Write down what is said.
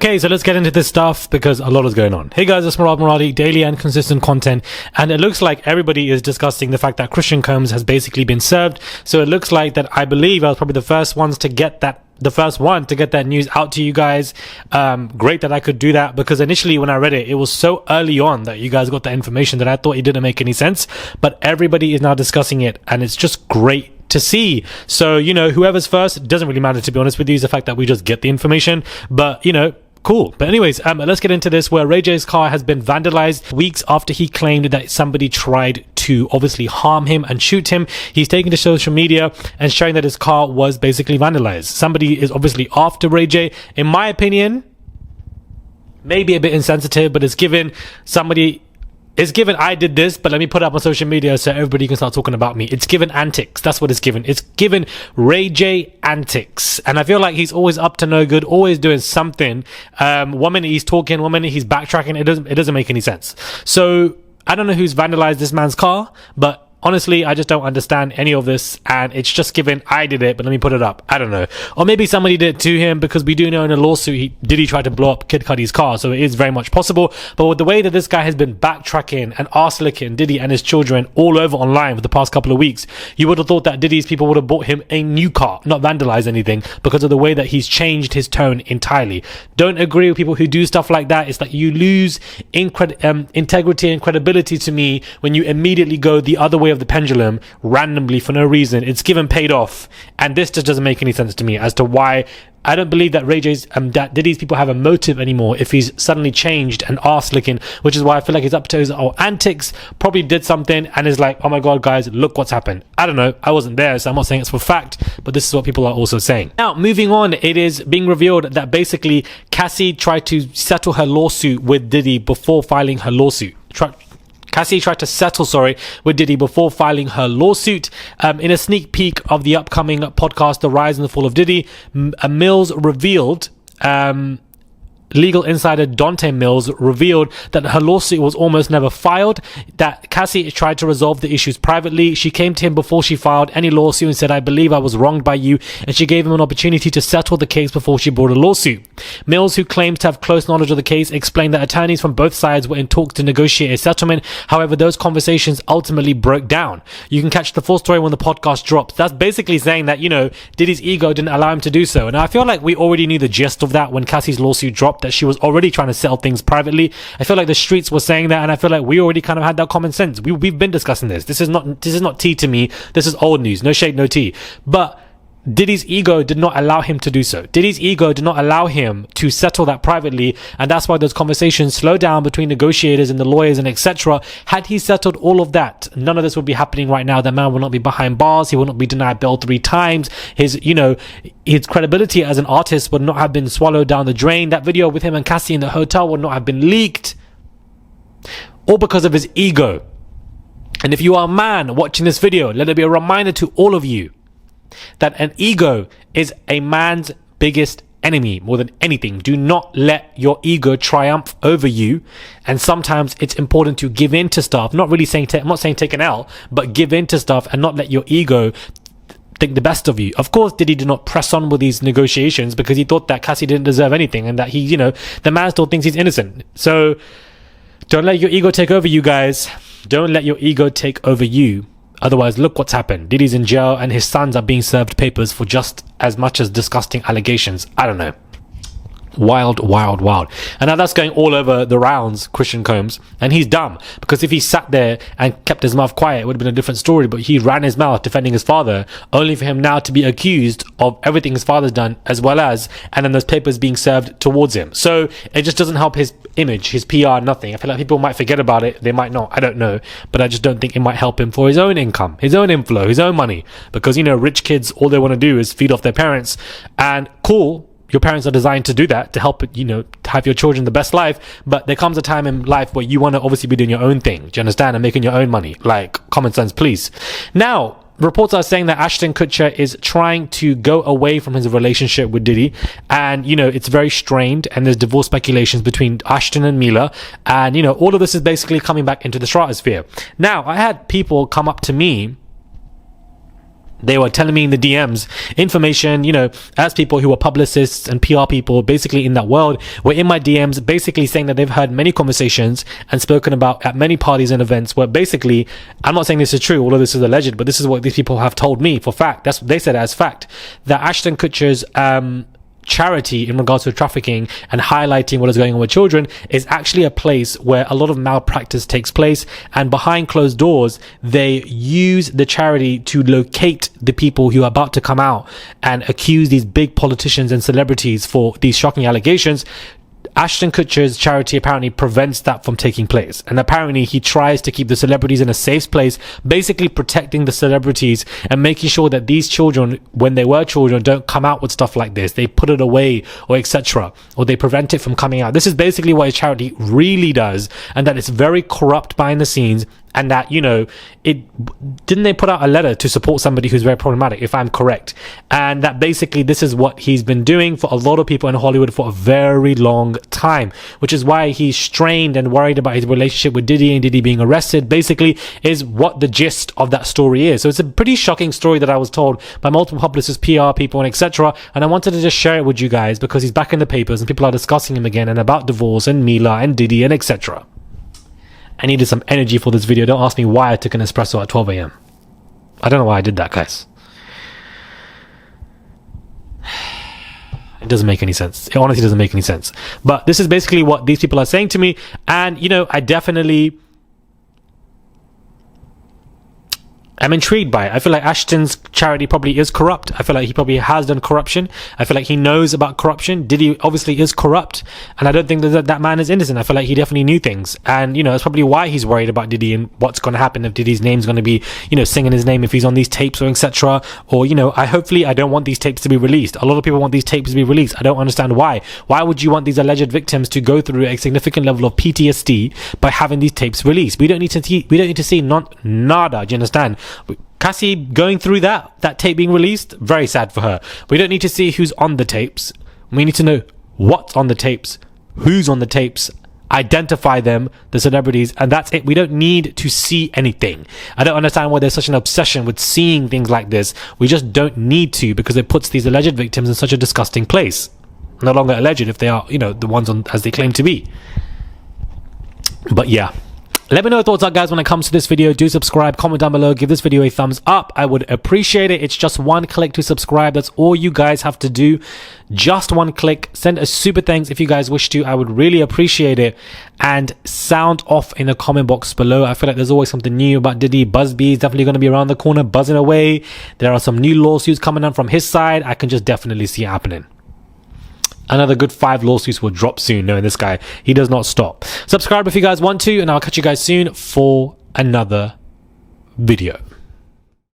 Okay, so let's get into this stuff because a lot is going on. Hey guys, it's Muradi, daily and consistent content, and it looks like everybody is discussing the fact that Christian Combs has basically been served. So it looks like that I believe I was probably the first one to get that news out to you guys. Great that I could do that, because initially when I read it, it was so early on that you guys got the information that I thought it didn't make any sense, but everybody is now discussing it, and it's just great to see. So, whoever's first, it doesn't really matter, to be honest with you. It's the fact that we just get the information, but cool. But anyways, let's get into this, where Ray J's car has been vandalized weeks after he claimed that somebody tried to obviously harm him and shoot him. He's taken to social media and showing that his car was basically vandalized. Somebody is obviously after Ray J. In my opinion, maybe a bit insensitive, but it's given I did this, but let me put it up on social media so everybody can start talking about me. It's given antics. That's what it's given. It's given Ray J antics. And I feel like he's always up to no good, always doing something. 1 minute he's talking, 1 minute he's backtracking. It doesn't make any sense. So I don't know who's vandalized this man's car, but honestly, I just don't understand any of this, and it's just given I did it, but let me put it up. I don't know. Or maybe somebody did it to him, because we do know in a lawsuit Diddy tried to blow up Kid Cudi's car, so it is very much possible. But with the way that this guy has been backtracking and arse-licking Diddy and his children all over online for the past couple of weeks, you would have thought that Diddy's people would have bought him a new car, not vandalized anything, because of the way that he's changed his tone entirely. Don't agree with people who do stuff like that. It's like you lose integrity and credibility to me when you immediately go the other way of the pendulum randomly for no reason. It's given paid off, and this just doesn't make any sense to me as to why. I don't believe that Ray J's that Diddy's people have a motive anymore if he's suddenly changed and arse licking, which is why I feel like he's up to his antics, probably did something and is like, oh my god guys, look what's happened. I don't know, I wasn't there, so I'm not saying it's for fact, but this is what people are also saying. Now, moving on, it is being revealed that basically Cassie tried to settle her lawsuit with Diddy before filing her lawsuit. Cassie tried to settle, with Diddy before filing her lawsuit. In a sneak peek of the upcoming podcast, The Rise and the Fall of Diddy, Mills revealed, legal insider Dante Mills revealed that her lawsuit was almost never filed, that Cassie tried to resolve the issues privately. She came to him before she filed any lawsuit and said, I believe I was wronged by you, and she gave him an opportunity to settle the case before she brought a lawsuit. Mills, who claims to have close knowledge of the case, explained that attorneys from both sides were in talks to negotiate a settlement. However, those conversations ultimately broke down. You can catch the full story when the podcast drops. That's basically saying that, Diddy's ego didn't allow him to do so. And I feel like we already knew the gist of that when Cassie's lawsuit dropped, that she was already trying to settle things privately. I feel like the streets were saying that, and I feel like we already kind of had that common sense. We've been discussing this. This is not tea to me. This is old news. No shade, no tea. But Diddy's ego did not allow him to do so. Diddy's ego did not allow him to settle that privately, and that's why those conversations slowed down between negotiators and the lawyers and etc. Had he settled all of that, none of this would be happening right now. That man will not be behind bars. He will not be denied bail 3 times. His credibility as an artist would not have been swallowed down the drain. That video with him and Cassie in the hotel would not have been leaked, all because of his ego. And if you are a man watching this video, let it be a reminder to all of you that an ego is a man's biggest enemy more than anything. Do not let your ego triumph over you, and sometimes it's important to give in to stuff. I'm not saying take an L, but give in to stuff and not let your ego think the best of you. Of course, Diddy did not press on with these negotiations because he thought that Cassie didn't deserve anything, and that he, the man still thinks he's innocent. So don't let your ego take over you guys. Don't let your ego take over you. Otherwise, look what's happened. Diddy's in jail and his sons are being served papers for just as much as disgusting allegations. I don't know. Wild. And now that's going all over the rounds, Christian Combs, and he's dumb, because if he sat there and kept his mouth quiet, it would have been a different story. But he ran his mouth defending his father, only for him now to be accused of everything his father's done, and then those papers being served towards him. So it just doesn't help his image, his PR, nothing. I feel like people might forget about it, they might not, I don't know, but I just don't think it might help him for his own income, his own inflow, his own money, because rich kids, all they want to do is feed off their parents. And cool, your parents are designed to do that, to help to have your children the best life, but there comes a time in life where you want to obviously be doing your own thing, do you understand, and making your own money. Like, common sense, please. Now, reports are saying that Ashton Kutcher is trying to go away from his relationship with Diddy, and it's very strained, and there's divorce speculations between Ashton and Mila, and all of this is basically coming back into the stratosphere. Now, I had people come up to me They were telling me in the DMs information, as people who are publicists and PR people basically in that world, were in my DMs basically saying that they've heard many conversations and spoken about at many parties and events where basically, I'm not saying this is true, although this is alleged, but this is what these people have told me for fact. That's what they said as fact, that Ashton Kutcher's charity in regards to trafficking and highlighting what is going on with children is actually a place where a lot of malpractice takes place, and behind closed doors they use the charity to locate the people who are about to come out and accuse these big politicians and celebrities for these shocking allegations. Ashton Kutcher's charity apparently prevents that from taking place, and apparently he tries to keep the celebrities in a safe place, basically protecting the celebrities and making sure that these children, when they were children, don't come out with stuff like this. They put it away or etc., or they prevent it from coming out. This is basically what his charity really does, and that it's very corrupt behind the scenes, and that, didn't they put out a letter to support somebody who's very problematic, if I'm correct, and that basically this is what he's been doing for a lot of people in Hollywood for a very long time, which is why he's strained and worried about his relationship with Diddy and Diddy being arrested, basically is what the gist of that story is. So it's a pretty shocking story that I was told by multiple publicists, PR people, and etc., and I wanted to just share it with you guys because he's back in the papers and people are discussing him again and about divorce and Mila and Diddy and etc. I needed some energy for this video. Don't ask me why I took an espresso at 12 a.m. I don't know why I did that, guys. It doesn't make any sense. It honestly doesn't make any sense. But this is basically what these people are saying to me. And, I definitely I'm intrigued by it. I feel like Ashton's charity probably is corrupt. I feel like he probably has done corruption. I feel like he knows about corruption. Diddy obviously is corrupt, and I don't think that man is innocent. I feel like he definitely knew things, and that's probably why he's worried about Diddy and what's going to happen if Diddy's name's going to be singing his name if he's on these tapes or etc. Or I don't want these tapes to be released. A lot of people want these tapes to be released. I don't understand why. Why would you want these alleged victims to go through a significant level of PTSD by having these tapes released? We don't need to see nada. Do you understand? Cassie going through that tape being released, very sad for her. We don't need to see who's on the tapes. We need to know what's on the tapes, who's on the tapes, identify them, the celebrities, and that's it. We don't need to see anything. I don't understand why there's such an obsession with seeing things like this. We just don't need to, because it puts these alleged victims in such a disgusting place. No longer alleged if they are, the ones on as they claim to be. But yeah. Let me know your thoughts are, guys, when it comes to this video. Do subscribe, comment down below, give this video a thumbs up. I would appreciate it. It's just one click to subscribe. That's all you guys have to do. Just one click. Send a super thanks if you guys wish to. I would really appreciate it. And sound off in the comment box below. I feel like there's always something new about Diddy. Busby is definitely going to be around the corner, buzzing away. There are some new lawsuits coming on from his side. I can just definitely see it happening. Another good 5 lawsuits will drop soon, knowing this guy. He does not stop. Subscribe if you guys want to, and I'll catch you guys soon for another video.